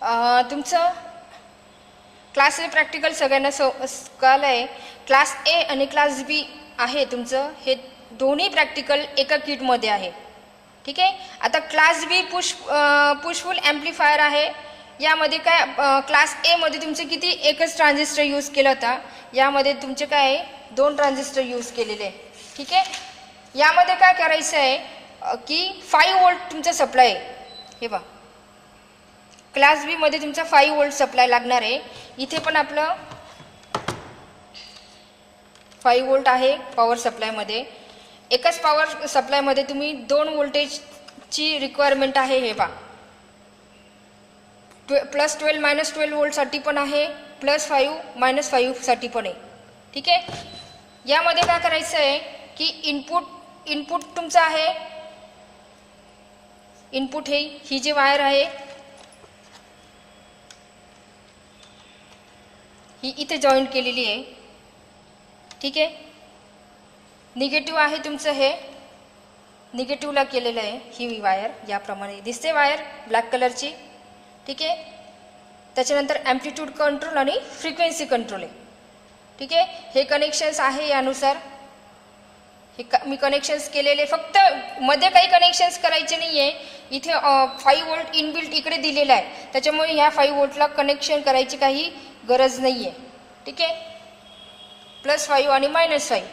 तुमचं क्लास ए प्रॅक्टिकल सगळ्यांना कळलं आहे. क्लास ए आणि क्लास बी आहे तुमचं, हे दोन्ही प्रॅक्टिकल एका किटमध्ये आहे. ठीक आहे. आता क्लास बी पुशफुल ॲम्प्लिफायर आहे. यामध्ये काय क्लास एमध्ये तुमचे किती एकच ट्रान्झिस्टर यूज केला होता, यामध्ये तुमचे काय आहे 2 ट्रान्झिस्टर यूज केलेले आहे. ठीक आहे. यामध्ये काय करायचं आहे की 5 व्होल्ट तुमचा सप्लाय आहे. हे बघा क्लास बी मध्ये तुमचा 5 व्होल्ट सप्लाय लागणार आहे. इथे पण आपलं 5 व्होल्ट आहे पॉवर सप्लायमध्ये. एकच पॉवर सप्लायमध्ये तुम्ही 2 व्होल्टेजची रिक्वायरमेंट आहे. हे पहा +12 -12 व्होल्टसाठी पण आहे, +5 -5 साठी पण आहे. ठीक आहे. यामध्ये काय करायचं आहे की इनपुट तुमचं आहे. इनपुट ही जी वायर आहे ही इथे जॉईंट केलेली आहे. ठीक आहे. निगेटिव्ह आहे तुमचं, हे निगेटिव्हला केलेलं आहे. ही वायर याप्रमाणे दिसते, वायर ब्लॅक कलरची. ठीक आहे. त्याच्यानंतर ॲम्प्लिट्यूड कंट्रोल आणि फ्रिक्वेन्सी कंट्रोल आहे. ठीक आहे. हे कनेक्शन्स आहे यानुसार हे मी कनेक्शन्स केलेले. फक्त मध्ये काही कनेक्शन्स करायचे नाही आहे. इथे 5 व्होल्ट इनबिल्ट इकडे दिलेला आहे, त्याच्यामुळे ह्या 5 व्होल्टला कनेक्शन करायची काही गरज नाही आहे. ठीक आहे. +5 आणि -5.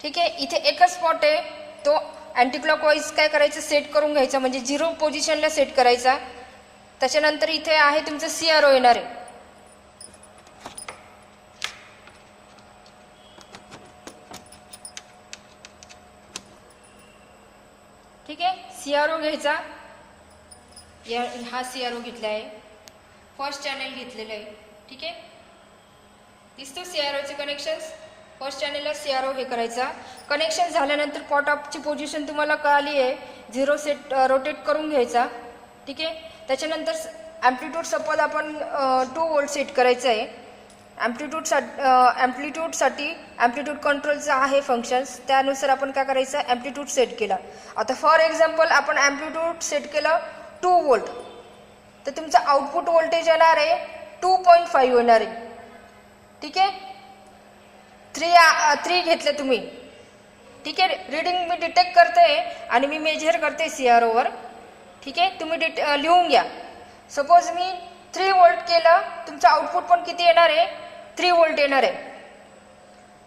ठीक आहे. इथे एकच स्पॉट आहे, तो अँटी क्लॉकवाईज काय करायचं सेट करून घ्यायचा, म्हणजे 0 पोझिशनला सेट करायचा. त्याच्यानंतर इथे आहे तुमचं CRO येणार आहे. ठीक आहे. CRO घ्यायचा. हा CRO घेतला आहे, फर्स्ट चॅनल घेतलेलं आहे. ठीक आहे. दिसतो CROचे कनेक्शन्स. फर्स्ट चॅनलला CRO हे करायचा. कनेक्शन झाल्यानंतर पॉट ऑफची पोझिशन तुम्हाला कळाली आहे, 0 सेट रोटेट करून घ्यायचा. ठीक आहे. त्याच्यानंतर ॲम्प्लिट्यूड सपोज आपण 2 व्होल्ट सेट करायचं आहे. ॲम्प्लिट्यूडसाठी ॲम्प्लिट्यूड कंट्रोलचं आहे फंक्शन्स, त्यानुसार आपण काय करायचं ॲम्प्लिट्यूड सेट केला. आता फॉर एक्झाम्पल आपण ॲम्प्लिट्यूड सेट केलं 2 व्होल्ट, तर तुमचं आउटपुट व्होल्टेज येणार आहे 2.5 येणार आहे. ठीक आहे. 3 घेतले तुम्ही. ठीक आहे. रीडिंग मी डिटेक्ट करते आणि मी मेजर करते CROवर. ठीक आहे. तुम्ही लिहून घ्या. सपोज मी 3 व्होल्ट केलं, तुमचं आउटपुट पण किती येणार आहे 3 व्होल्ट येणार आहे.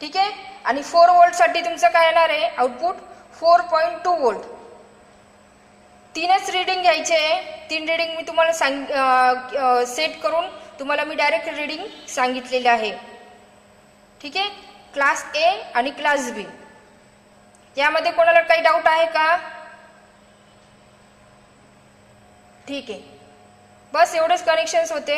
ठीक आहे. आणि 4 व्होल्टसाठी तुमचं काय येणार आहे आउटपुट 4.2 व्होल्ट. 3च रीडिंग घ्यायचे आहे. 3 रीडिंग मी तुम्हाला सेट करून तुम्हाला मी डायरेक्ट रीडिंग सांगितलेले आहे. ठीक आहे. क्लास ए आणि क्लास बी यामध्ये कोणाला काही डाऊट आहे का? ठीक आहे. बस एवढेच कनेक्शन्स होते.